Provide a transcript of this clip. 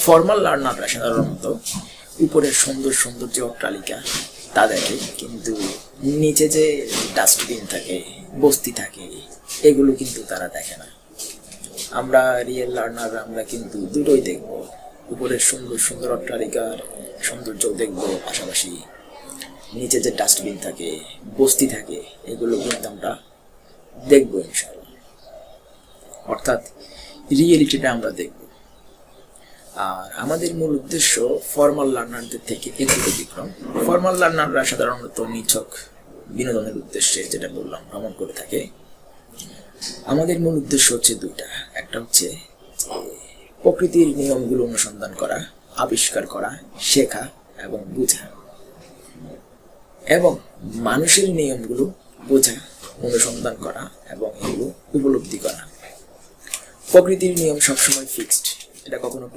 Formal লার্নাররা সাধারণত উপরের সুন্দর সুন্দর যে অট্টালিকা তা দেখে, কিন্তু নিচে যে ডাস্টবিন থাকে, বস্তি থাকে, এগুলো কিন্তু তারা দেখে না। আমরা রিয়েল লার্নার, আমরা কিন্তু দুটোই দেখব, উপরের সুন্দর সুন্দর অট্টালিকার সৌন্দর্য দেখব, পাশাপাশি নিচে যে ডাস্টবিন থাকে, বস্তি থাকে, এগুলো কিন্তু আমরা দেখবো ইনশাআল্লাহ। অর্থাৎ রিয়েলিটিটা আমরা দেখব। আর আমাদের মূল উদ্দেশ্য ফর্মাল লার্নারদের থেকে একটু ব্যতিক্রম। ফর্মাল লার্নাররা সাধারণত নিছক বিনোদনের উদ্দেশ্যে, যেটা বললাম, ভ্রমণ করে থাকে। আমাদের মূল উদ্দেশ্য হচ্ছে দুইটা। একটা হচ্ছে প্রকৃতির নিয়মগুলো অনুসন্ধান করা, আবিষ্কার করা, শেখা এবং বোঝা, এবং মানুষের নিয়মগুলো বোঝা, অনুসন্ধান করা এবং এগুলো উপলব্ধি করা। প্রকৃতির নিয়ম সবসময় ফিক্সড, এটা কখনো